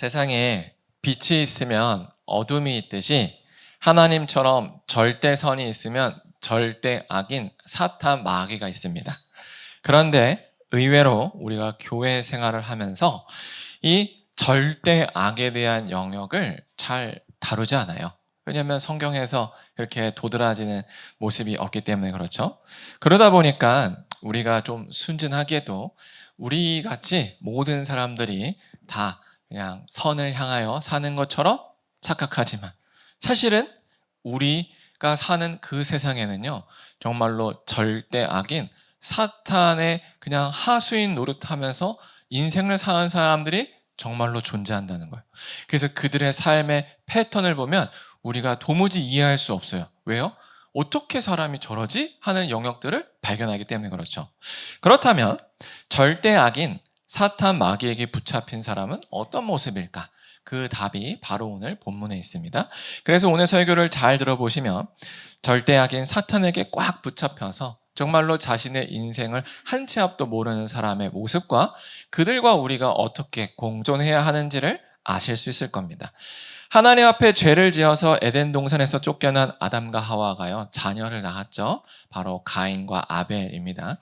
세상에 빛이 있으면 어둠이 있듯이 하나님처럼 절대선이 있으면 절대 악인 사탄 마귀가 있습니다. 그런데 의외로 우리가 교회 생활을 하면서 이 절대 악에 대한 영역을 잘 다루지 않아요. 왜냐하면 성경에서 그렇게 도드라지는 모습이 없기 때문에 그렇죠. 그러다 보니까 우리가 좀 순진하게도 우리 같이 모든 사람들이 다 그냥 선을 향하여 사는 것처럼 착각하지만 사실은 우리가 사는 그 세상에는요, 정말로 절대 악인 사탄의 그냥 하수인 노릇하면서 인생을 사는 사람들이 정말로 존재한다는 거예요. 그래서 그들의 삶의 패턴을 보면 우리가 도무지 이해할 수 없어요. 왜요? 어떻게 사람이 저러지? 하는 영역들을 발견하기 때문에 그렇죠. 그렇다면 절대 악인 사탄 마귀에게 붙잡힌 사람은 어떤 모습일까? 그 답이 바로 오늘 본문에 있습니다. 그래서 오늘 설교를 잘 들어보시면 절대 악인 사탄에게 꽉 붙잡혀서 정말로 자신의 인생을 한 치 앞도 모르는 사람의 모습과 그들과 우리가 어떻게 공존해야 하는지를 아실 수 있을 겁니다. 하나님 앞에 죄를 지어서 에덴 동산에서 쫓겨난 아담과 하와가요, 자녀를 낳았죠. 바로 가인과 아벨입니다.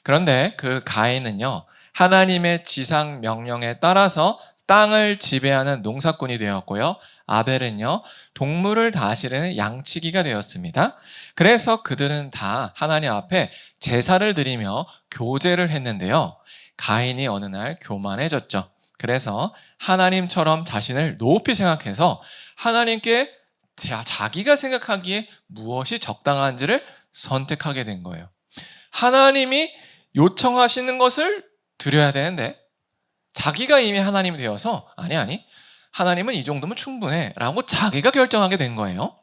그런데 그 가인은요, 하나님의 지상 명령에 따라서 땅을 지배하는 농사꾼이 되었고요. 아벨은요, 동물을 다스리는 양치기가 되었습니다. 그래서 그들은 다 하나님 앞에 제사를 드리며 교제를 했는데요. 가인이 어느 날 교만해졌죠. 그래서 하나님처럼 자신을 높이 생각해서 하나님께 자기가 생각하기에 무엇이 적당한지를 선택하게 된 거예요. 하나님이 요청하시는 것을 드려야 되는데 자기가 이미 하나님이 되어서 아니 하나님은 이 정도면 충분해 라고 자기가 결정하게 된 거예요.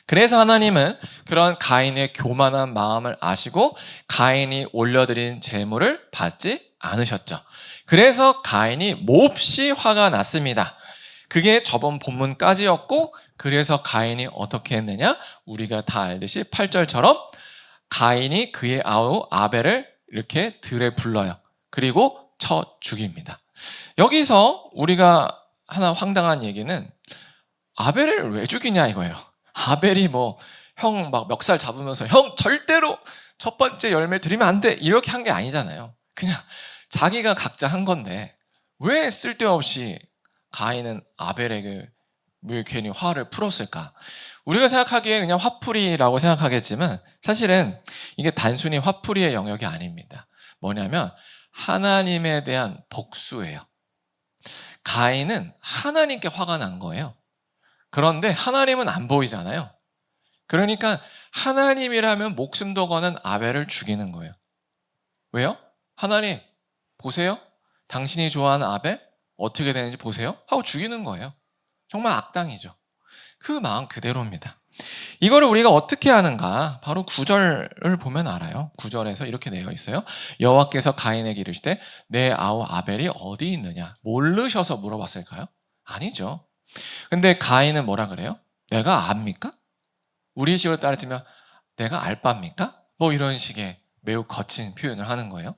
그래서 하나님은 그런 가인의 교만한 마음을 아시고 가인이 올려드린 제물을 받지 않으셨죠. 그래서 가인이 몹시 화가 났습니다. 그게 저번 본문까지였고, 그래서 가인이 어떻게 했느냐? 우리가 다 알듯이 8절처럼 가인이 그의 아우 아벨을 이렇게 들에 불러요. 그리고 쳐 죽입니다. 여기서 우리가 하나 황당한 얘기는 아벨을 왜 죽이냐 이거예요. 아벨이 형 막 멱살 잡으면서 형 절대로 첫 번째 열매 드리면 안 돼 이렇게 한 게 아니잖아요. 그냥 자기가 각자 한 건데 왜 쓸데없이 가인은 아벨에게 왜 괜히 화를 풀었을까? 우리가 생각하기에 그냥 화풀이라고 생각하겠지만 사실은 이게 단순히 화풀이의 영역이 아닙니다. 뭐냐면 하나님에 대한 복수예요. 가인은 하나님께 화가 난 거예요. 그런데 하나님은 안 보이잖아요. 그러니까 하나님이라면 목숨도 거는 아벨을 죽이는 거예요. 왜요? 하나님 보세요. 당신이 좋아하는 아벨 어떻게 되는지 보세요. 하고 죽이는 거예요. 정말 악당이죠. 그 마음 그대로입니다. 이거를 우리가 어떻게 하는가? 바로 9절을 보면 알아요. 9절에서 이렇게 되어 있어요. 여호와께서 가인에게 이르시되 내 아우 아벨이 어디 있느냐? 모르셔서 물어봤을까요? 아니죠. 근데 가인은 뭐라 그래요? 내가 압니까? 우리 식으로 따르면 내가 알 바입니까? 이런 식의 매우 거친 표현을 하는 거예요.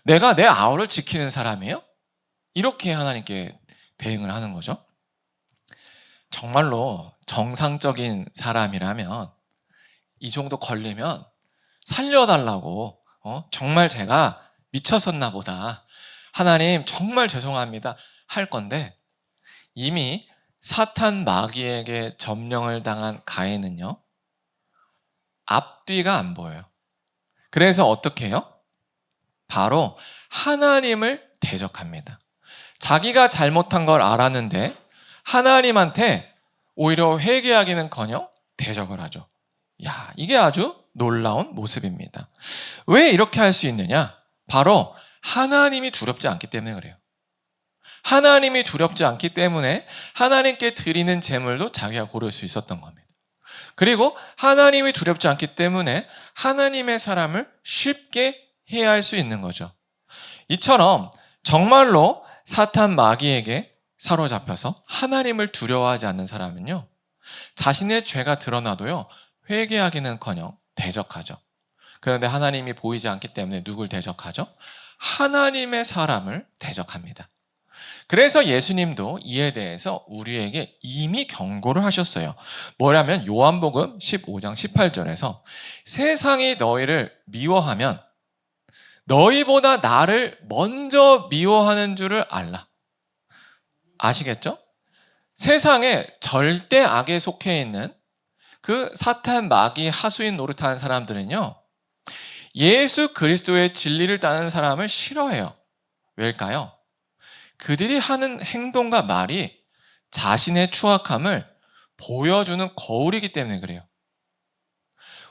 내가 내 아우를 지키는 사람이에요? 이렇게 하나님께 대응을 하는 거죠. 정말로 정상적인 사람이라면 이 정도 걸리면 살려달라고 정말 제가 미쳤었나 보다. 하나님 정말 죄송합니다 할 건데 이미 사탄 마귀에게 점령을 당한 가인은요. 앞뒤가 안 보여요. 그래서 어떻게 해요? 바로 하나님을 대적합니다. 자기가 잘못한 걸 알았는데 하나님한테 오히려 회개하기는커녕 대적을 하죠. 이게 아주 놀라운 모습입니다. 왜 이렇게 할 수 있느냐? 바로 하나님이 두렵지 않기 때문에 그래요. 하나님이 두렵지 않기 때문에 하나님께 드리는 제물도 자기가 고를 수 있었던 겁니다. 그리고 하나님이 두렵지 않기 때문에 하나님의 사람을 쉽게 해할 수 있는 거죠. 이처럼 정말로 사탄 마귀에게 사로잡혀서 하나님을 두려워하지 않는 사람은요, 자신의 죄가 드러나도요 회개하기는커녕 대적하죠. 그런데 하나님이 보이지 않기 때문에 누굴 대적하죠? 하나님의 사람을 대적합니다. 그래서 예수님도 이에 대해서 우리에게 이미 경고를 하셨어요. 뭐냐면 요한복음 15장 18절에서 세상이 너희를 미워하면 너희보다 나를 먼저 미워하는 줄을 알라. 아시겠죠? 세상에 절대 악에 속해 있는 그 사탄, 마귀, 하수인 노릇하는 사람들은요, 예수 그리스도의 진리를 따르는 사람을 싫어해요. 왜일까요? 그들이 하는 행동과 말이 자신의 추악함을 보여주는 거울이기 때문에 그래요.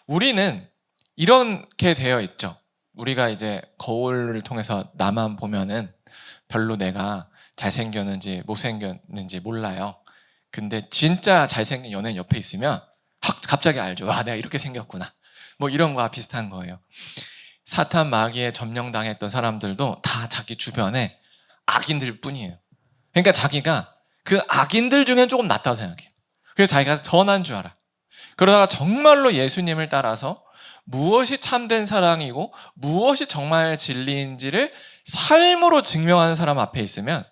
우리는 이렇게 되어 있죠. 우리가 이제 거울을 통해서 나만 보면은 별로 내가 잘생겼는지 못생겼는지 몰라요. 근데 진짜 잘생긴 연예인 옆에 있으면 갑자기 알죠. 와, 내가 이렇게 생겼구나. 뭐 이런 거와 비슷한 거예요. 사탄 마귀에 점령당했던 사람들도 다 자기 주변에 악인들 뿐이에요. 그러니까 자기가 그 악인들 중엔 조금 낫다고 생각해요. 그래서 자기가 더 난 줄 알아. 그러다가 정말로 예수님을 따라서 무엇이 참된 사랑이고 무엇이 정말 진리인지를 삶으로 증명하는 사람 앞에 있으면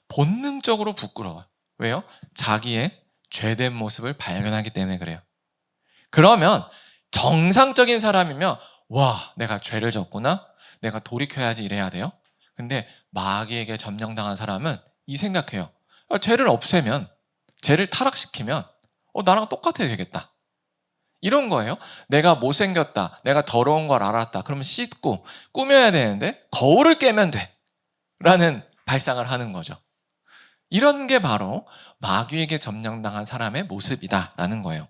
본능적으로 부끄러워요. 왜요? 자기의 죄된 모습을 발견하기 때문에 그래요. 그러면 정상적인 사람이면 와, 내가 죄를 졌구나, 내가 돌이켜야지 이래야 돼요. 근데 마귀에게 점령당한 사람은 이 생각해요. 죄를 없애면, 죄를 타락시키면 나랑 똑같아야 되겠다. 이런 거예요. 내가 못생겼다, 내가 더러운 걸 알았다, 그러면 씻고 꾸며야 되는데 거울을 깨면 돼 라는 발상을 하는 거죠. 이런 게 바로 마귀에게 점령당한 사람의 모습이다라는 거예요.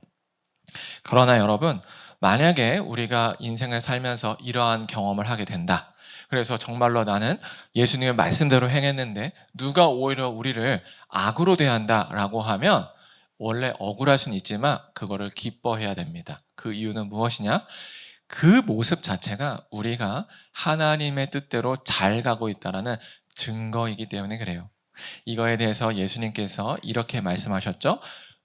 그러나 여러분, 만약에 우리가 인생을 살면서 이러한 경험을 하게 된다. 그래서 정말로 나는 예수님의 말씀대로 행했는데 누가 오히려 우리를 악으로 대한다라고 하면 원래 억울할 수는 있지만 그거를 기뻐해야 됩니다. 그 이유는 무엇이냐? 그 모습 자체가 우리가 하나님의 뜻대로 잘 가고 있다는 증거이기 때문에 그래요. 이거에 대해서 예수님께서 이렇게 말씀하셨죠.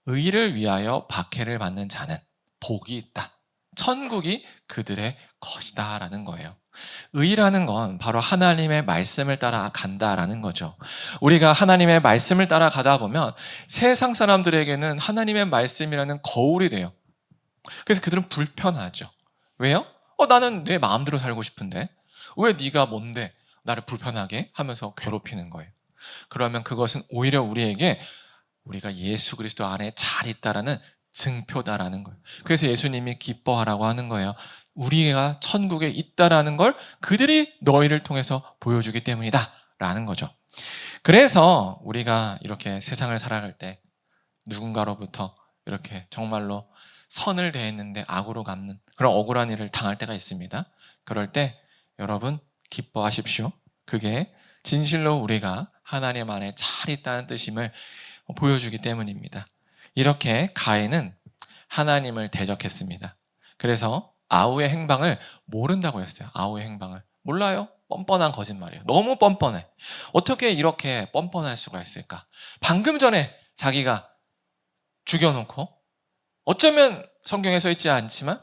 의를 위하여 박해를 받는 자는 복이 있다. 천국이 그들의 것이다 라는 거예요. 의라는 건 바로 하나님의 말씀을 따라 간다라는 거죠. 우리가 하나님의 말씀을 따라 가다 보면 세상 사람들에게는 하나님의 말씀이라는 거울이 돼요. 그래서 그들은 불편하죠. 왜요? 나는 내 마음대로 살고 싶은데 왜 네가 뭔데 나를 불편하게 하면서 괴롭히는 거예요. 그러면 그것은 오히려 우리에게 우리가 예수 그리스도 안에 잘 있다라는 증표다라는 거예요. 그래서 예수님이 기뻐하라고 하는 거예요. 우리가 천국에 있다라는 걸 그들이 너희를 통해서 보여주기 때문이다 라는 거죠. 그래서 우리가 이렇게 세상을 살아갈 때 누군가로부터 이렇게 정말로 선을 대했는데 악으로 갚는 그런 억울한 일을 당할 때가 있습니다. 그럴 때 여러분 기뻐하십시오. 그게 진실로 우리가 하나님 안에 잘 있다는 뜻임을 보여주기 때문입니다. 이렇게 가인은 하나님을 대적했습니다. 그래서 아우의 행방을 모른다고 했어요. 아우의 행방을 몰라요. 뻔뻔한 거짓말이에요. 너무 뻔뻔해. 어떻게 이렇게 뻔뻔할 수가 있을까? 방금 전에 자기가 죽여놓고 어쩌면 성경에 써 있지 않지만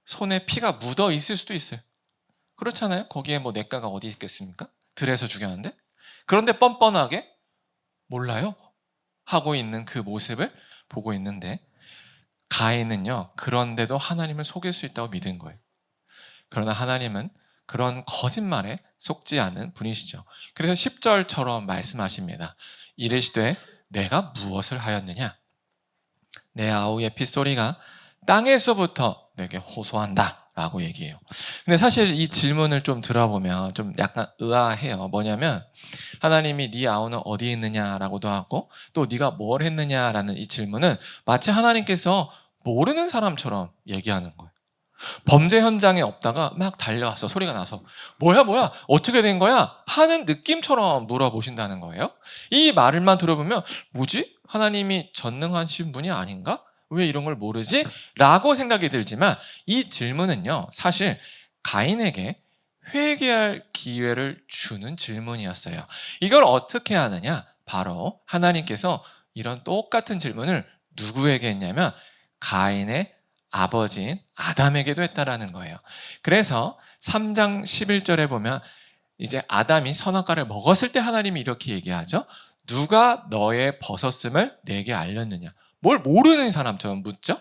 손에 피가 묻어 있을 수도 있어요. 그렇잖아요. 거기에 뭐 냇가가 어디 있겠습니까? 들에서 죽였는데. 그런데 뻔뻔하게 몰라요 하고 있는 그 모습을 보고 있는데 가인은요, 그런데도 하나님을 속일 수 있다고 믿은 거예요. 그러나 하나님은 그런 거짓말에 속지 않은 분이시죠. 그래서 10절처럼 말씀하십니다. 이르시되 내가 무엇을 하였느냐? 내 아우의 핏소리가 땅에서부터 내게 호소한다 라고 얘기해요. 근데 사실 이 질문을 좀 들어보면 좀 약간 의아해요. 뭐냐면 하나님이 네 아우는 어디 있느냐라고도 하고 또 네가 뭘 했느냐라는 이 질문은 마치 하나님께서 모르는 사람처럼 얘기하는 거예요. 범죄 현장에 없다가 막 달려와서 소리가 나서 뭐야 어떻게 된 거야 하는 느낌처럼 물어보신다는 거예요. 이 말을만 들어보면 뭐지? 하나님이 전능하신 분이 아닌가? 왜 이런 걸 모르지? 라고 생각이 들지만 이 질문은요, 사실 가인에게 회개할 기회를 주는 질문이었어요. 이걸 어떻게 하느냐? 바로 하나님께서 이런 똑같은 질문을 누구에게 했냐면 가인의 아버지인 아담에게도 했다라는 거예요. 그래서 3장 11절에 보면 이제 아담이 선악과를 먹었을 때 하나님이 이렇게 얘기하죠. 누가 너의 벗었음을 내게 알렸느냐. 뭘 모르는 사람처럼 묻죠.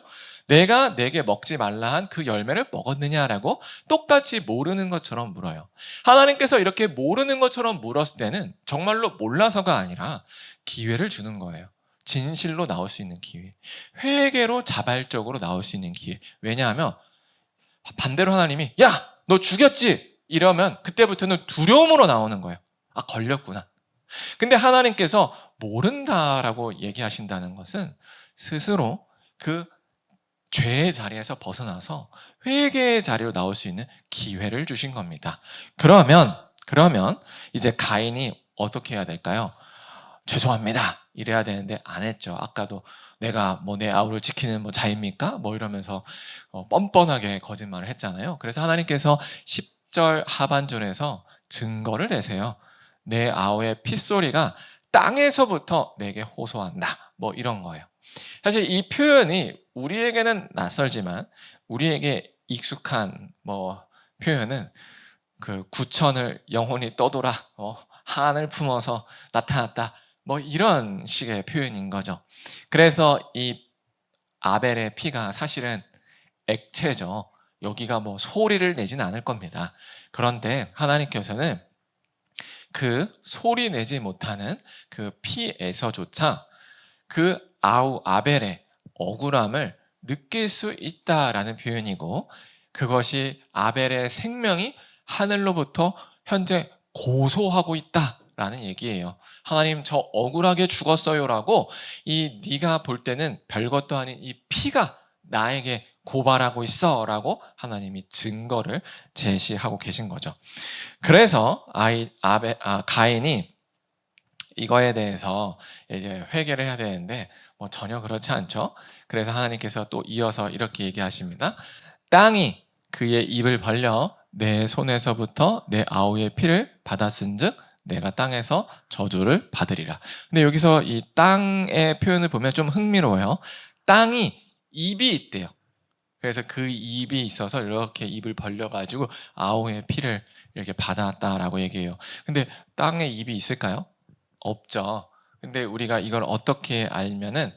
내가 내게 먹지 말라 한 그 열매를 먹었느냐라고 똑같이 모르는 것처럼 물어요. 하나님께서 이렇게 모르는 것처럼 물었을 때는 정말로 몰라서가 아니라 기회를 주는 거예요. 진실로 나올 수 있는 기회. 회개로 자발적으로 나올 수 있는 기회. 왜냐하면 반대로 하나님이 야! 너 죽였지? 이러면 그때부터는 두려움으로 나오는 거예요. 아, 걸렸구나. 근데 하나님께서 모른다라고 얘기하신다는 것은 스스로 그 죄의 자리에서 벗어나서 회개의 자리로 나올 수 있는 기회를 주신 겁니다. 그러면 이제 가인이 어떻게 해야 될까요? 죄송합니다. 이래야 되는데 안 했죠. 아까도 내가 뭐 내 아우를 지키는 뭐 자입니까? 뭐 이러면서 뻔뻔하게 거짓말을 했잖아요. 그래서 하나님께서 10절 하반절에서 증거를 내세요. 내 아우의 핏소리가 땅에서부터 내게 호소한다. 뭐 이런 거예요. 사실 이 표현이 우리에게는 낯설지만 우리에게 익숙한 뭐 표현은 그 구천을 영혼이 떠돌아 한을 품어서 나타났다. 뭐 이런 식의 표현인 거죠. 그래서 이 아벨의 피가 사실은 액체죠. 여기가 뭐 소리를 내진 않을 겁니다. 그런데 하나님께서는 그 소리 내지 못하는 그 피에서조차 그 아벨의 억울함을 느낄 수 있다라는 표현이고, 그것이 아벨의 생명이 하늘로부터 현재 고소하고 있다라는 얘기예요. 하나님, 저 억울하게 죽었어요라고 이 네가 볼 때는 별것도 아닌 이 피가 나에게 고발하고 있어라고 하나님이 증거를 제시하고 계신 거죠. 그래서 가인이 이거에 대해서 이제 회개를 해야 되는데 뭐 전혀 그렇지 않죠. 그래서 하나님께서 또 이어서 이렇게 얘기하십니다. 땅이 그의 입을 벌려 내 손에서부터 내 아우의 피를 받았은즉 내가 땅에서 저주를 받으리라. 근데 여기서 이 땅의 표현을 보면 좀 흥미로워요. 땅이 입이 있대요. 그래서 그 입이 있어서 이렇게 입을 벌려가지고 아우의 피를 이렇게 받았다라고 얘기해요. 근데 땅에 입이 있을까요? 없죠. 근데 우리가 이걸 어떻게 알면은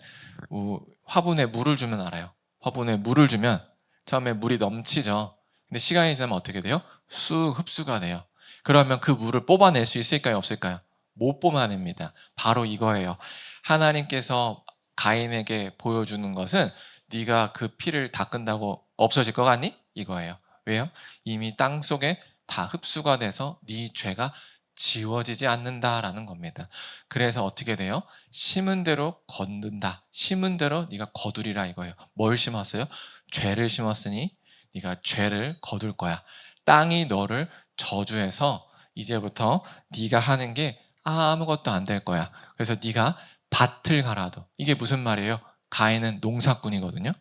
화분에 물을 주면 알아요. 화분에 물을 주면 처음에 물이 넘치죠. 근데 시간이 지나면 어떻게 돼요? 쑥 흡수가 돼요. 그러면 그 물을 뽑아낼 수 있을까요? 없을까요? 못 뽑아냅니다. 바로 이거예요. 하나님께서 가인에게 보여주는 것은 네가 그 피를 닦은다고 없어질 것 같니? 이거예요. 왜요? 이미 땅 속에 다 흡수가 돼서 네 죄가 지워지지 않는다라는 겁니다. 그래서 어떻게 돼요? 심은 대로 거둔다. 심은 대로 네가 거두리라 이거예요. 뭘 심었어요? 죄를 심었으니 네가 죄를 거둘 거야. 땅이 너를 저주해서 이제부터 네가 하는 게 아무것도 안 될 거야. 그래서 네가 밭을 갈아도, 이게 무슨 말이에요? 가인은 농사꾼이거든요.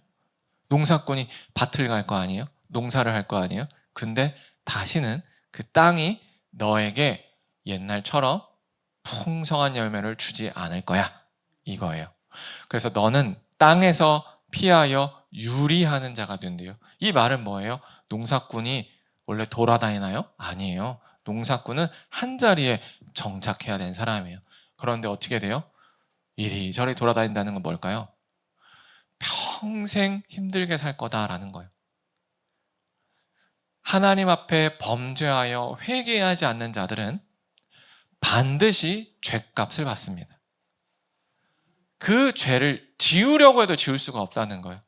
농사꾼이 밭을 갈 거 아니에요? 농사를 할 거 아니에요? 근데 다시는 그 땅이 너에게 옛날처럼 풍성한 열매를 주지 않을 거야. 이거예요. 그래서 너는 땅에서 피하여 유리하는 자가 된대요. 이 말은 뭐예요? 농사꾼이 원래 돌아다니나요? 아니에요. 농사꾼은 한 자리에 정착해야 되는 사람이에요. 그런데 어떻게 돼요? 이리저리 돌아다닌다는 건 뭘까요? 평생 힘들게 살 거다라는 거예요. 하나님 앞에 범죄하여 회개하지 않는 자들은 반드시 죄값을 받습니다. 그 죄를 지우려고 해도 지울 수가 없다는 거예요.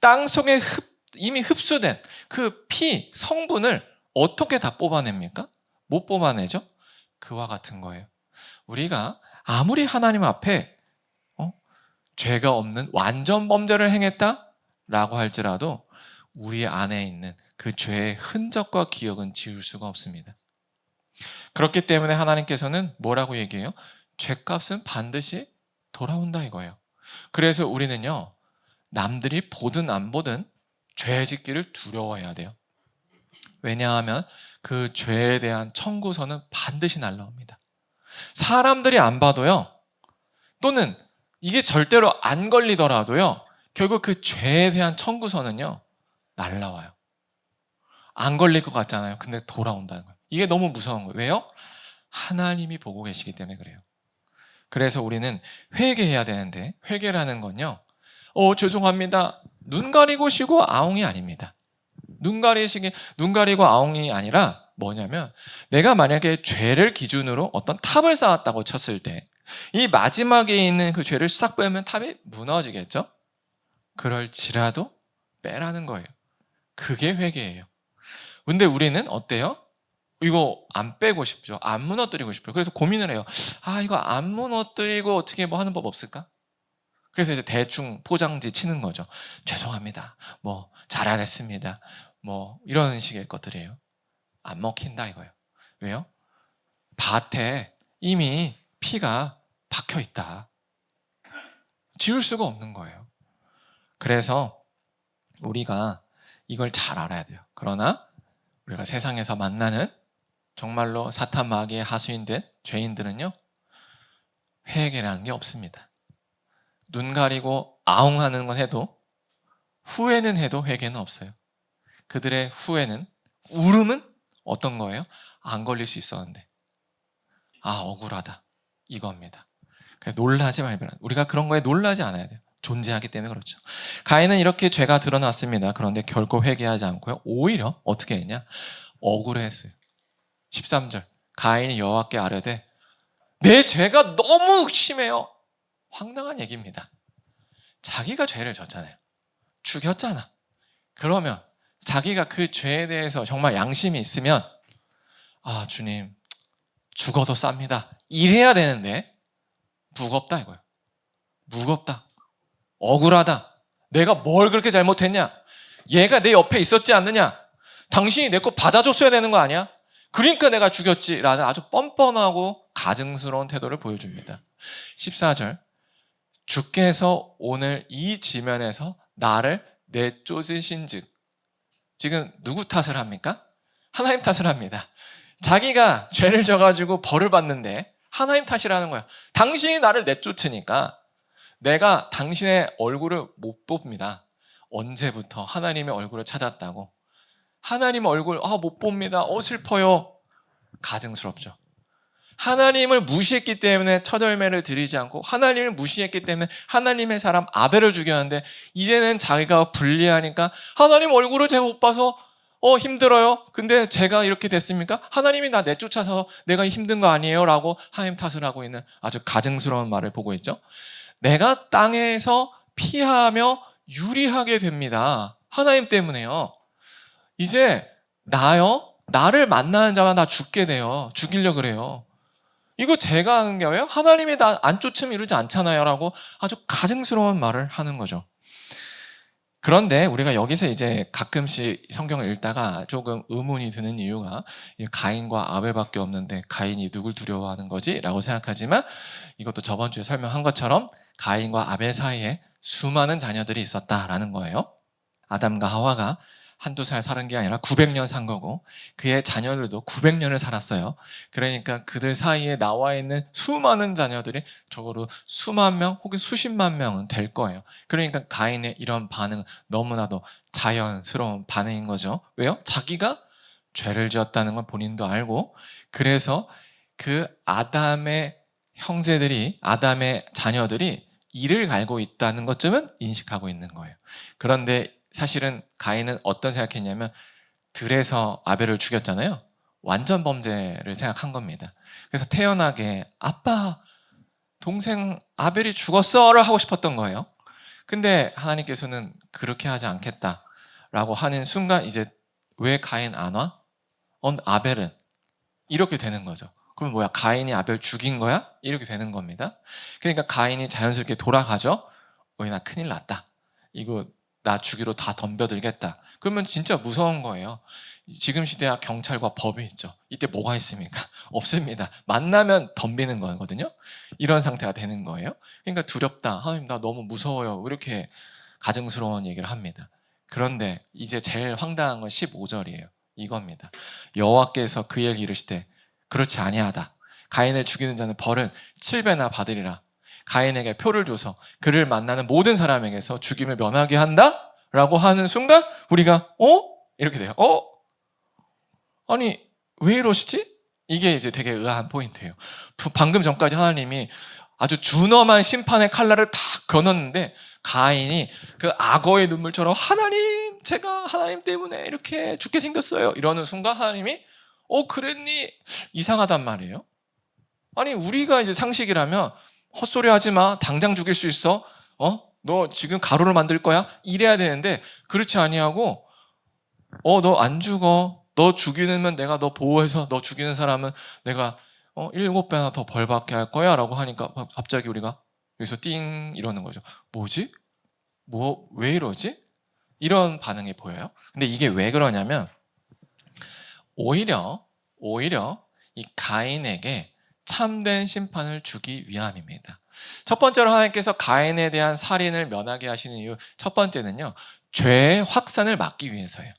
땅 속에 이미 흡수된 그 피, 성분을 어떻게 다 뽑아냅니까? 못 뽑아내죠? 그와 같은 거예요. 우리가 아무리 하나님 앞에 죄가 없는 완전 범죄를 행했다라고 할지라도 우리 안에 있는 그 죄의 흔적과 기억은 지울 수가 없습니다. 그렇기 때문에 하나님께서는 뭐라고 얘기해요? 죄값은 반드시 돌아온다 이거예요. 그래서 우리는요, 남들이 보든 안 보든 죄 짓기를 두려워해야 돼요. 왜냐하면 그 죄에 대한 청구서는 반드시 날라옵니다. 사람들이 안 봐도요, 또는 이게 절대로 안 걸리더라도요, 결국 그 죄에 대한 청구서는요, 날라와요. 안 걸릴 것 같잖아요. 근데 돌아온다는 거예요. 이게 너무 무서운 거예요. 왜요? 하나님이 보고 계시기 때문에 그래요. 그래서 우리는 회개해야 되는데, 회개라는 건요, 죄송합니다, 눈 가리고 쉬고 아웅이 아닙니다. 눈 가리고 아웅이 아니라 뭐냐면, 내가 만약에 죄를 기준으로 어떤 탑을 쌓았다고 쳤을 때 이 마지막에 있는 그 죄를 싹 빼면 탑이 무너지겠죠? 그럴지라도 빼라는 거예요. 그게 회개예요. 근데 우리는 어때요? 이거 안 빼고 싶죠. 안 무너뜨리고 싶어요. 그래서 고민을 해요. 이거 안 무너뜨리고 어떻게 뭐 하는 법 없을까? 그래서 이제 대충 포장지 치는 거죠. 죄송합니다. 뭐 잘하겠습니다. 뭐 이런 식의 것들이에요. 안 먹힌다 이거예요. 왜요? 밭에 이미 피가 박혀 있다. 지울 수가 없는 거예요. 그래서 우리가 이걸 잘 알아야 돼요. 그러나 우리가 세상에서 만나는 정말로 사탄 마귀의 하수인된 죄인들은요, 회개라는 게 없습니다. 눈 가리고 아웅하는 건 해도, 후회는 해도 회개는 없어요. 그들의 후회는, 울음은 어떤 거예요? 안 걸릴 수 있었는데, 억울하다, 이겁니다. 놀라지 말고, 우리가 그런 거에 놀라지 않아야 돼요. 존재하기 때문에 그렇죠. 가인은 이렇게 죄가 드러났습니다. 그런데 결코 회개하지 않고요, 오히려 어떻게 했냐? 억울해했어요. 13절, 가인이 여호와께 아뢰되 내 죄가 너무 심해요. 황당한 얘기입니다. 자기가 죄를 졌잖아요. 죽였잖아. 그러면 자기가 그 죄에 대해서 정말 양심이 있으면, 주님, 죽어도 쌉니다, 이래야 되는데, 무겁다 이거예요. 무겁다. 억울하다. 내가 뭘 그렇게 잘못했냐? 얘가 내 옆에 있었지 않느냐? 당신이 내 거 받아줬어야 되는 거 아니야? 그러니까 내가 죽였지라는 아주 뻔뻔하고 가증스러운 태도를 보여줍니다. 14절, 주께서 오늘 이 지면에서 나를 내쫓으신즉, 지금 누구 탓을 합니까? 하나님 탓을 합니다. 자기가 죄를 져가지고 벌을 받는데 하나님 탓이라는 거야. 당신이 나를 내쫓으니까 내가 당신의 얼굴을 못 봅니다. 언제부터 하나님의 얼굴을 찾았다고? 하나님 얼굴 못 봅니다. 슬퍼요. 가증스럽죠. 하나님을 무시했기 때문에 첫 열매를 드리지 않고, 하나님을 무시했기 때문에 하나님의 사람 아벨을 죽였는데, 이제는 자기가 불리하니까 하나님 얼굴을 제가 못 봐서 힘들어요. 근데 제가 이렇게 됐습니까? 하나님이 나 내쫓아서 내가 힘든 거 아니에요? 라고 하나님 탓을 하고 있는 아주 가증스러운 말을 보고 있죠. 내가 땅에서 피하며 유리하게 됩니다. 하나님 때문에요. 이제 나를 만나는 자만 다 죽게 돼요. 죽이려고 그래요. 이거 제가 하는 거예요? 하나님이 나 안 쫓으면 이러지 않잖아요. 라고 아주 가증스러운 말을 하는 거죠. 그런데 우리가 여기서 이제 가끔씩 성경을 읽다가 조금 의문이 드는 이유가, 가인과 아벨밖에 없는데 가인이 누굴 두려워하는 거지? 라고 생각하지만, 이것도 저번 주에 설명한 것처럼 가인과 아벨 사이에 수많은 자녀들이 있었다라는 거예요. 아담과 하와가 한두 살 살은 게 아니라 900년 산 거고, 그의 자녀들도 900년을 살았어요. 그러니까 그들 사이에 나와 있는 수많은 자녀들이 적어도 수만 명 혹은 수십만 명은 될 거예요. 그러니까 가인의 이런 반응은 너무나도 자연스러운 반응인 거죠. 왜요? 자기가 죄를 지었다는 건 본인도 알고, 그래서 그 아담의 형제들이, 아담의 자녀들이 이를 갈고 있다는 것쯤은 인식하고 있는 거예요. 그런데 사실은 가인은 어떤 생각했냐면, 들에서 아벨을 죽였잖아요. 완전 범죄를 생각한 겁니다. 그래서 태연하게 아빠, 동생 아벨이 죽었어를 하고 싶었던 거예요. 근데 하나님께서는 그렇게 하지 않겠다라고 하는 순간, 이제 왜 가인 안 와? 아벨은? 이렇게 되는 거죠. 그럼 뭐야, 가인이 아벨 죽인 거야? 이렇게 되는 겁니다. 그러니까 가인이 자연스럽게 돌아가죠. 나 큰일 났다, 이거 나 죽이로 다 덤벼들겠다. 그러면 진짜 무서운 거예요. 지금 시대야 경찰과 법이 있죠. 이때 뭐가 있습니까? 없습니다. 만나면 덤비는 거거든요. 이런 상태가 되는 거예요. 그러니까 두렵다, 하나님 나 너무 무서워요, 이렇게 가증스러운 얘기를 합니다. 그런데 이제 제일 황당한 건 15절이에요. 이겁니다. 여호와께서 그에게 이르시되 그렇지 아니하다. 가인을 죽이는 자는 벌은 7배나 받으리라. 가인에게 표를 줘서 그를 만나는 모든 사람에게서 죽임을 면하게 한다? 라고 하는 순간 우리가 이렇게 돼요. 아니 왜 이러시지? 이게 이제 되게 의아한 포인트예요. 방금 전까지 하나님이 아주 준엄한 심판의 칼날을 탁 겨눴는데 가인이 그 악어의 눈물처럼 하나님, 제가 하나님 때문에 이렇게 죽게 생겼어요, 이러는 순간 하나님이 그랬니? 이상하단 말이에요. 아니, 우리가 이제 상식이라면 헛소리 하지 마, 당장 죽일 수 있어, 너 지금 가루를 만들 거야? 이래야 되는데 그렇지 아니하고 너 안 죽어, 너 죽이면 내가 너 보호해서 너 죽이는 사람은 내가 7배나 더 벌 받게 할 거야 라고 하니까 갑자기 우리가 여기서 띵 이러는 거죠. 뭐지? 왜 이러지? 이런 반응이 보여요. 근데 이게 왜 그러냐면 오히려 이 가인에게 참된 심판을 주기 위함입니다. 첫 번째로 하나님께서 가인에 대한 살인을 면하게 하시는 이유, 첫 번째는요, 죄의 확산을 막기 위해서예요.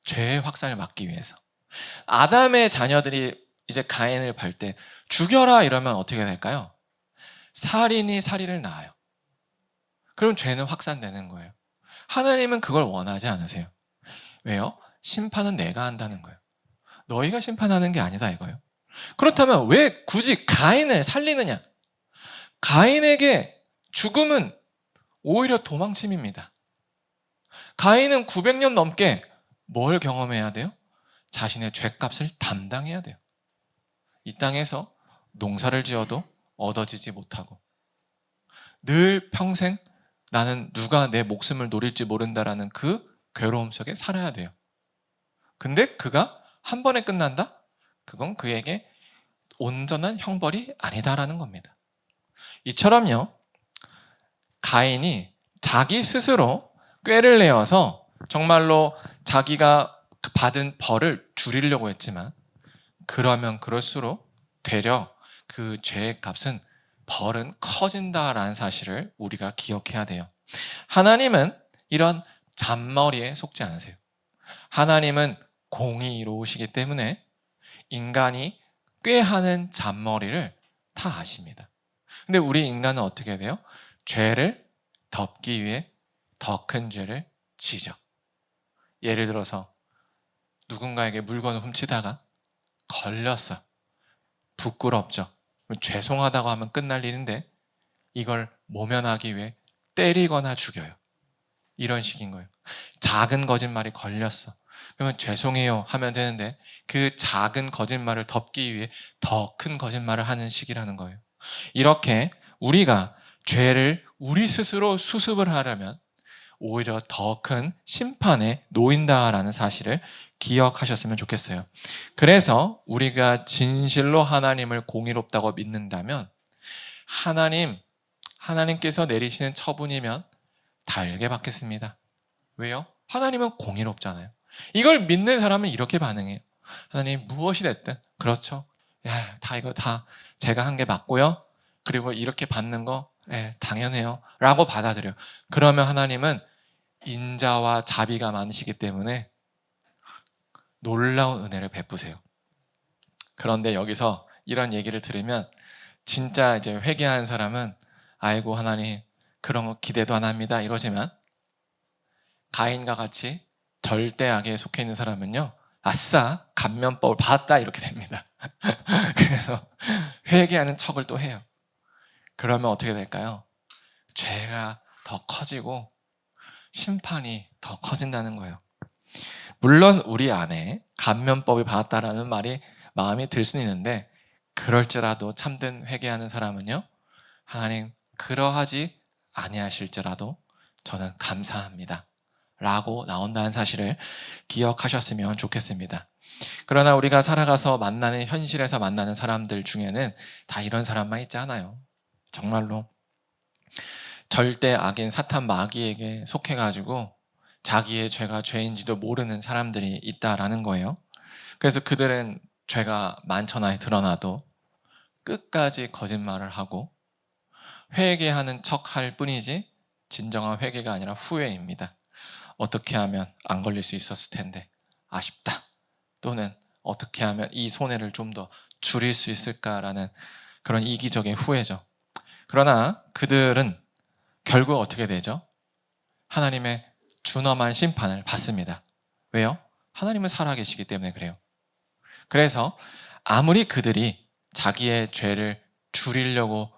죄의 확산을 막기 위해서. 아담의 자녀들이 이제 가인을 발 때 죽여라 이러면 어떻게 될까요? 살인이 살인을 낳아요. 그럼 죄는 확산되는 거예요. 하나님은 그걸 원하지 않으세요. 왜요? 심판은 내가 한다는 거예요. 너희가 심판하는 게 아니다 이거예요. 그렇다면 왜 굳이 가인을 살리느냐? 가인에게 죽음은 오히려 도망침입니다. 가인은 900년 넘게 뭘 경험해야 돼요? 자신의 죄값을 담당해야 돼요. 이 땅에서 농사를 지어도 얻어지지 못하고 늘 평생 나는 누가 내 목숨을 노릴지 모른다라는 그 괴로움 속에 살아야 돼요. 근데 그가 한 번에 끝난다? 그건 그에게 온전한 형벌이 아니다라는 겁니다. 이처럼요, 가인이 자기 스스로 꾀를 내어서 정말로 자기가 받은 벌을 줄이려고 했지만 그러면 그럴수록 되려 그 죄의 값은, 벌은 커진다라는 사실을 우리가 기억해야 돼요. 하나님은 이런 잔머리에 속지 않으세요. 하나님은 공의로우시기 때문에 인간이 꾀하는 잔머리를 다 아십니다. 근데 우리 인간은 어떻게 돼요? 죄를 덮기 위해 더 큰 죄를 지죠. 예를 들어서 누군가에게 물건을 훔치다가 걸렸어. 부끄럽죠. 죄송하다고 하면 끝날 일인데 이걸 모면하기 위해 때리거나 죽여요. 이런 식인 거예요. 작은 거짓말이 걸렸어. 그러면 죄송해요 하면 되는데 그 작은 거짓말을 덮기 위해 더 큰 거짓말을 하는 식이라는 거예요. 이렇게 우리가 죄를 우리 스스로 수습을 하려면 오히려 더 큰 심판에 놓인다라는 사실을 기억하셨으면 좋겠어요. 그래서 우리가 진실로 하나님을 공의롭다고 믿는다면 하나님께서 내리시는 처분이면 달게 받겠습니다. 왜요? 하나님은 공의롭잖아요. 이걸 믿는 사람은 이렇게 반응해요. 하나님 무엇이 됐든 그렇죠. 이거 다 제가 한 게 맞고요. 그리고 이렇게 받는 거 당연해요 라고 받아들여요. 그러면 하나님은 인자와 자비가 많으시기 때문에 놀라운 은혜를 베푸세요. 그런데 여기서 이런 얘기를 들으면 진짜 이제 회개하는 사람은 아이고 하나님 그런 거 기대도 안 합니다 이러지만, 가인과 같이 절대 악에 속해 있는 사람은요, 아싸 감면법을 받았다 이렇게 됩니다. 그래서 회개하는 척을 또 해요. 그러면 어떻게 될까요? 죄가 더 커지고 심판이 더 커진다는 거예요. 물론 우리 안에 감면법을 받았다라는 말이 마음이 들 수는 있는데, 그럴지라도 참된 회개하는 사람은요, 하나님 그러하지 아니하실지라도 저는 감사합니다 라고 나온다는 사실을 기억하셨으면 좋겠습니다. 그러나 우리가 살아가서 만나는, 현실에서 만나는 사람들 중에는 다 이런 사람만 있지 않아요. 정말로 절대 악인 사탄 마귀에게 속해가지고 자기의 죄가 죄인지도 모르는 사람들이 있다라는 거예요. 그래서 그들은 죄가 만천하에 드러나도 끝까지 거짓말을 하고 회개하는 척할 뿐이지 진정한 회개가 아니라 후회입니다. 어떻게 하면 안 걸릴 수 있었을 텐데 아쉽다, 또는 어떻게 하면 이 손해를 좀 더 줄일 수 있을까라는 그런 이기적인 후회죠. 그러나 그들은 결국 어떻게 되죠? 하나님의 준엄한 심판을 받습니다. 왜요? 하나님은 살아계시기 때문에 그래요. 그래서 아무리 그들이 자기의 죄를 줄이려고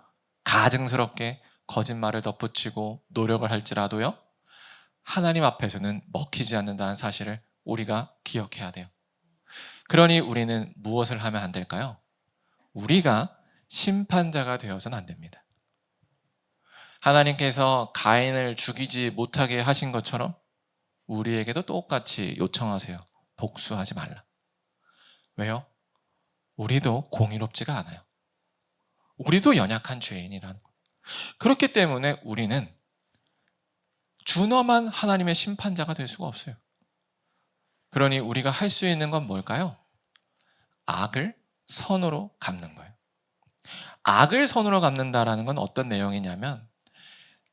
가증스럽게 거짓말을 덧붙이고 노력을 할지라도요, 하나님 앞에서는 먹히지 않는다는 사실을 우리가 기억해야 돼요. 그러니 우리는 무엇을 하면 안 될까요? 우리가 심판자가 되어서는 안 됩니다. 하나님께서 가인을 죽이지 못하게 하신 것처럼 우리에게도 똑같이 요청하세요. 복수하지 말라. 왜요? 우리도 공의롭지가 않아요. 우리도 연약한 죄인이라는 거예요. 그렇기 때문에 우리는 준엄한 하나님의 심판자가 될 수가 없어요. 그러니 우리가 할 수 있는 건 뭘까요? 악을 선으로 갚는 거예요. 악을 선으로 갚는다라는 건 어떤 내용이냐면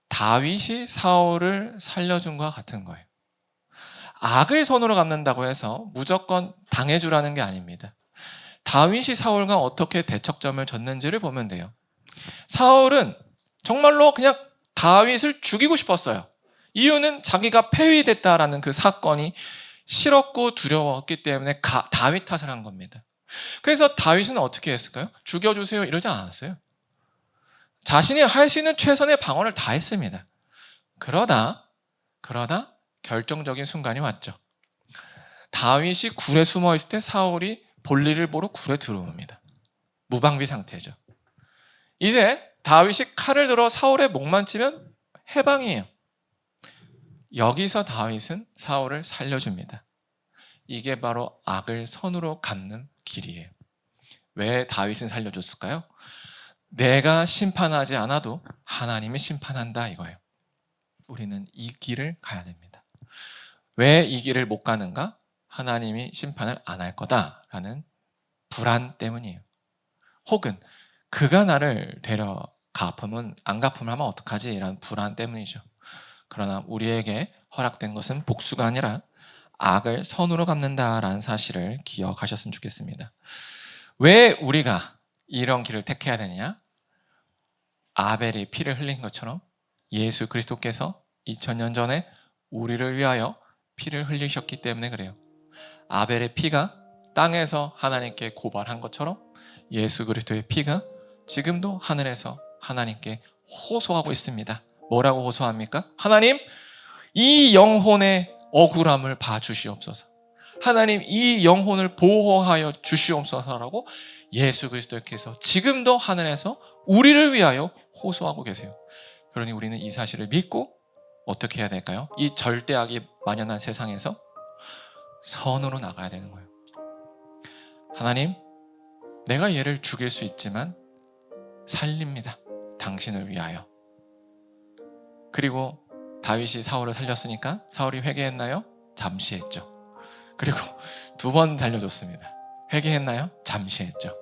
다윗이 사울을 살려준 것과 같은 거예요. 악을 선으로 갚는다고 해서 무조건 당해주라는 게 아닙니다. 다윗이 사울과 어떻게 대척점을 졌는지를 보면 돼요. 사울은 정말로 그냥 다윗을 죽이고 싶었어요. 이유는 자기가 폐위됐다라는 그 사건이 싫었고 두려웠기 때문에 다윗 탓을 한 겁니다. 그래서 다윗은 어떻게 했을까요? 죽여주세요 이러지 않았어요. 자신이 할 수 있는 최선의 방어를 다 했습니다. 그러다 결정적인 순간이 왔죠. 다윗이 굴에 숨어 있을 때 사울이 볼일을 보러 굴에 들어옵니다. 무방비 상태죠. 이제 다윗이 칼을 들어 사울의 목만 치면 해방이에요. 여기서 다윗은 사울을 살려줍니다. 이게 바로 악을 선으로 갚는 길이에요. 왜 다윗은 살려줬을까요? 내가 심판하지 않아도 하나님이 심판한다 이거예요. 우리는 이 길을 가야 됩니다. 왜 이 길을 못 가는가? 하나님이 심판을 안 할 거다라는 불안 때문이에요. 혹은 그가 나를 데려 갚으면 안 갚으면 하면 어떡하지? 라는 불안 때문이죠. 그러나 우리에게 허락된 것은 복수가 아니라 악을 선으로 갚는다라는 사실을 기억하셨으면 좋겠습니다. 왜 우리가 이런 길을 택해야 되느냐? 아벨이 피를 흘린 것처럼 예수 그리스도께서 2000년 전에 우리를 위하여 피를 흘리셨기 때문에 그래요. 아벨의 피가 땅에서 하나님께 고발한 것처럼 예수 그리스도의 피가 지금도 하늘에서 하나님께 호소하고 있습니다. 뭐라고 호소합니까? 하나님, 이 영혼의 억울함을 봐주시옵소서. 하나님, 이 영혼을 보호하여 주시옵소서라고 예수 그리스도께서 지금도 하늘에서 우리를 위하여 호소하고 계세요. 그러니 우리는 이 사실을 믿고 어떻게 해야 될까요? 이 절대악이 만연한 세상에서 선으로 나가야 되는 거예요. 하나님, 내가 얘를 죽일 수 있지만 살립니다. 당신을 위하여. 그리고 다윗이 사울을 살렸으니까 사울이 회개했나요? 잠시 했죠. 그리고 2번 살려줬습니다. 회개했나요? 잠시 했죠.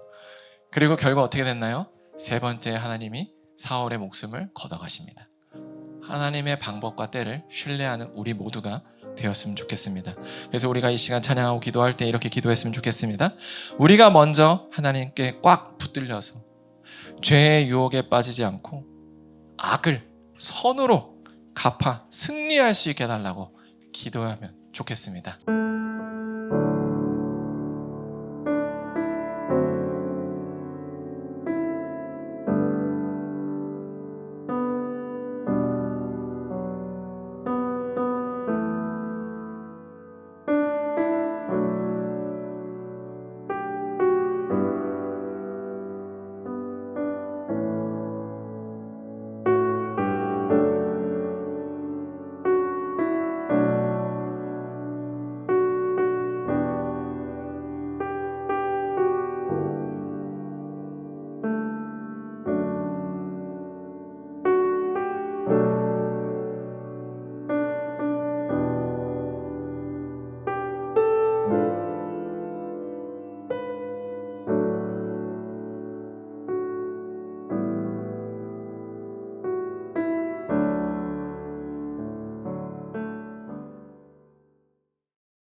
그리고 결국 어떻게 됐나요? 3번째 하나님이 사울의 목숨을 걷어가십니다. 하나님의 방법과 때를 신뢰하는 우리 모두가 되었으면 좋겠습니다. 그래서 우리가 이 시간 찬양하고 기도할 때 이렇게 기도했으면 좋겠습니다. 우리가 먼저 하나님께 꽉 붙들려서 죄의 유혹에 빠지지 않고 악을 선으로 갚아 승리할 수 있게 해달라고 기도하면 좋겠습니다.